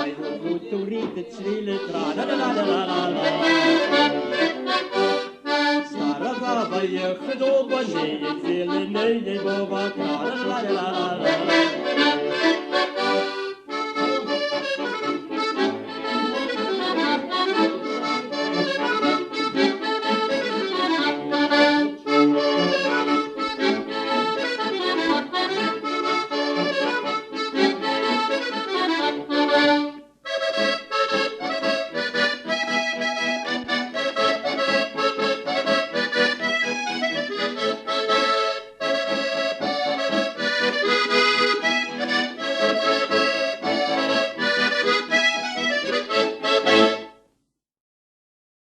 Hai rubuturite crile tra la la la la la la. Stara baba je худоба, не зеленый, не боба, tra la la la la la.